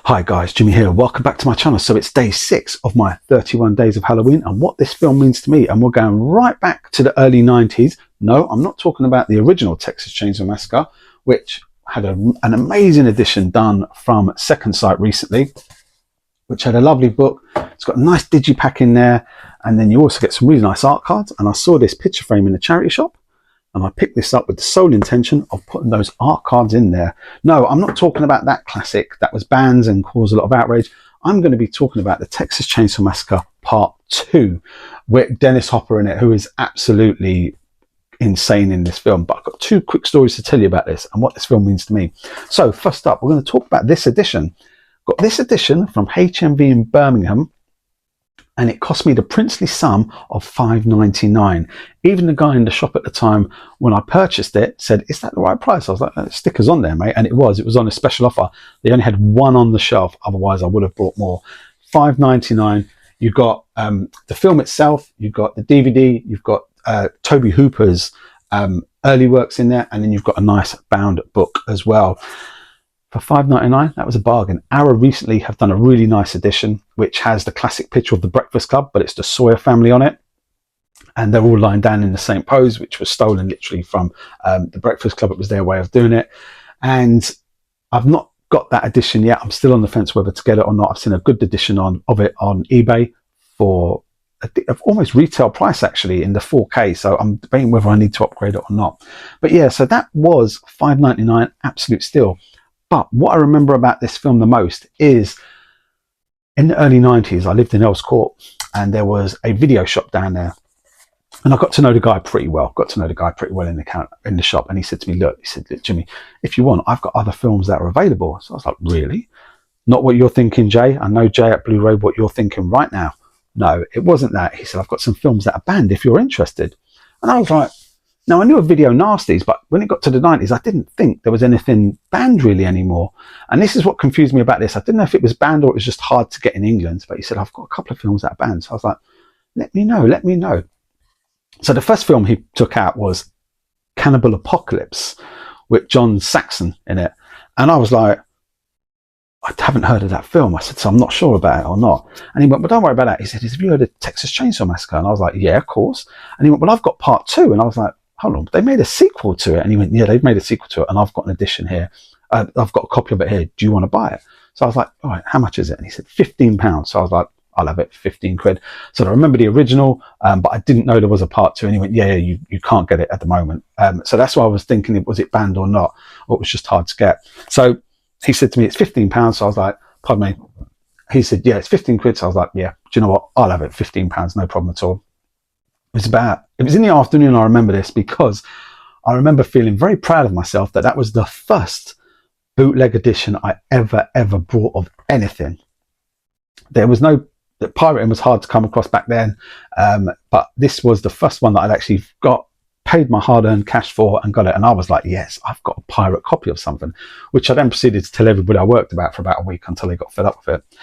Hi guys, Jimmy here. Welcome back to my channel. So it's day 6 of my 31 days of Halloween and what this film means to me. And we're going right back to the early 90s. No, I'm not talking about the original Texas Chainsaw Massacre, which had an amazing edition done from Second Sight recently, which had a lovely book. It's got a nice digipack in there. And then you also get some really nice art cards. And I saw this picture frame in the charity shop. And I picked this up with the sole intention of putting those art cards in there. No, I'm not talking about that classic that was banned and caused a lot of outrage. I'm going to be talking about the Texas Chainsaw Massacre Part 2, with Dennis Hopper in it, who is absolutely insane in this film. But I've got 2 quick stories to tell you about this and what this film means to me. So first up, we're going to talk about this edition. Got this edition from HMV in Birmingham. And it cost me the princely sum of $5.99. Even the guy in the shop at the time when I purchased it said, "Is that the right price?" I was like, "Stickers on there, mate." And it was on a special offer. They only had one on the shelf. Otherwise, I would have bought more. $5.99. You got the film itself. You've got the DVD. You've got Toby Hooper's early works in there. And then you've got a nice bound book as well. For $5.99, that was a bargain. Arrow recently have done a really nice edition, which has the classic picture of the Breakfast Club, but it's the Sawyer family on it. And they're all lying down in the same pose, which was stolen literally from the Breakfast Club. It was their way of doing it. And I've not got that edition yet. I'm still on the fence whether to get it or not. I've seen a good edition of it on eBay for almost retail price, actually, in the 4K. So I'm debating whether I need to upgrade it or not. But yeah, so that was $5.99, absolute steal. But what I remember about this film the most is in the early 90s, I lived in Earls Court and there was a video shop down there. And I got to know the guy pretty well, in the shop. And he said to me, "Look," he said, "Look, Jimmy, if you want, I've got other films that are available." So I was like, "Really? Not what you're thinking, Jay? I know, Jay, at Blu-ray, what you're thinking right now." No, it wasn't that. He said, "I've got some films that are banned if you're interested." And I was like, now, I knew of video nasties, but when it got to the 90s, I didn't think there was anything banned really anymore. And this is what confused me about this. I didn't know if it was banned or it was just hard to get in England. But he said, "I've got a couple of films that are banned." So I was like, let me know. So the first film he took out was Cannibal Apocalypse with John Saxon in it. And I was like, "I haven't heard of that film." I said, "So I'm not sure about it or not." And he went, "Well, don't worry about that." He said, "Have you heard of Texas Chainsaw Massacre?" And I was like, "Yeah, of course." And he went, "Well, I've got part 2. And I was like, "Hold on, they made a sequel to it?" And he went, "Yeah, they've made a sequel to it, and I've got an edition here. I've got a copy of it here. Do you want to buy it?" So I was like, "All right, how much is it?" And he said, £15. So I was like, "I'll have it, 15 quid. So I remember the original, but I didn't know there was a part 2. And he went, yeah, you can't get it at the moment. So that's why I was thinking, was it banned or not? Or it was just hard to get. So he said to me, "It's £15. So I was like, "Pardon me." He said, "Yeah, it's 15 quid. So I was like, "Yeah, do you know what? I'll have it, £15, no problem at all." It was in the afternoon. I remember this because I remember feeling very proud of myself that was the first bootleg edition I ever bought of anything. There was no, the pirating was hard to come across back then, but this was the first one that I'd actually paid my hard-earned cash for and got it. And I was like, yes, I've got a pirate copy of something, which I then proceeded to tell everybody I worked about for about a week until they got fed up with it.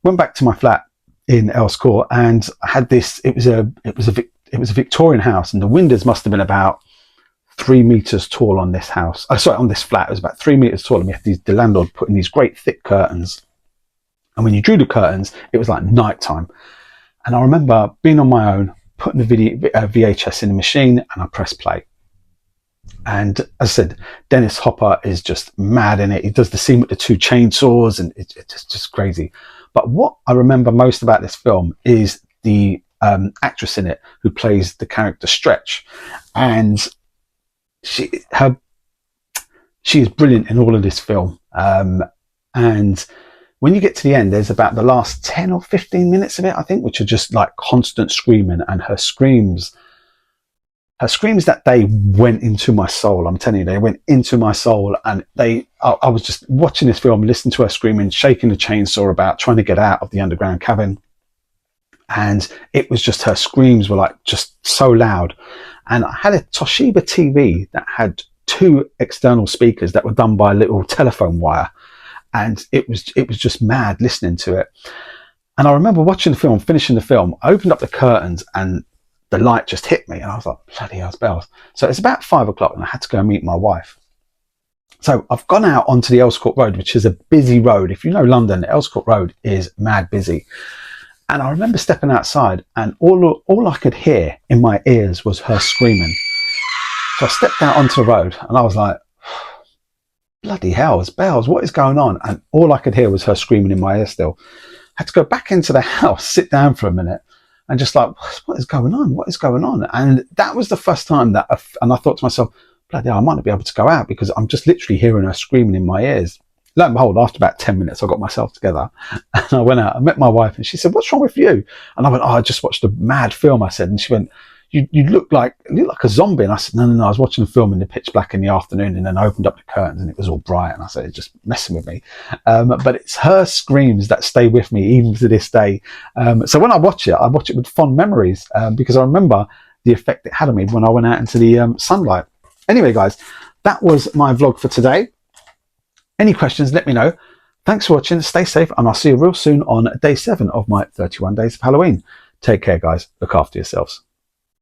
Went back to my flat in Earls Court and I had this. It was a Victorian house, and the windows must have been about 3 meters tall on this house. On this flat, it was about 3 meters tall, and we had the landlord put in these great thick curtains. And when you drew the curtains, it was like nighttime. And I remember being on my own, putting the VHS in the machine, and I pressed play. And as I said, Dennis Hopper is just mad in it. He does the scene with the 2 chainsaws, and it's just crazy. But what I remember most about this film is the actress in it who plays the character Stretch, and she is brilliant in all of this film. And when you get to the end, there's about the last 10 or 15 minutes of it, I think, which are just like constant screaming, and her screams that day went into my soul. I'm telling you, they went into my soul. And I was just watching this film, listening to her screaming, shaking the chainsaw about, trying to get out of the underground cabin. And it was just, her screams were like just so loud. And I had a Toshiba TV that had 2 external speakers that were done by a little telephone wire. And it was just mad listening to it. And I remember watching the film, finishing the film, I opened up the curtains and the light just hit me. And I was like, bloody hell's bells. So it's about 5 o'clock and I had to go and meet my wife. So I've gone out onto the Earls Court Road, which is a busy road. If you know London, the Earls Court Road is mad busy. And I remember stepping outside, and all I could hear in my ears was her screaming. So I stepped out onto the road, and I was like, bloody hells, bells, what is going on? And all I could hear was her screaming in my ear still. I had to go back into the house, sit down for a minute, and just like, what is going on? What is going on? And that was the first time that, and I thought to myself, bloody hell, I might not be able to go out because I'm just literally hearing her screaming in my ears. Lo and behold, after about 10 minutes, I got myself together and I went out. I met my wife and she said, what's wrong with you? And I went, oh, I just watched a mad film, I said. And she went, you look like a zombie. And I said, no, I was watching a film in the pitch black in the afternoon, and then I opened up the curtains and it was all bright. And I said, it's just messing with me. But it's her screams that stay with me even to this day. So when I watch it with fond memories because I remember the effect it had on me when I went out into the sunlight. Anyway, guys, that was my vlog for today. Any questions, let me know. Thanks for watching. Stay safe, and I'll see you real soon on day 7 of my 31 days of Halloween. Take care, guys. Look after yourselves.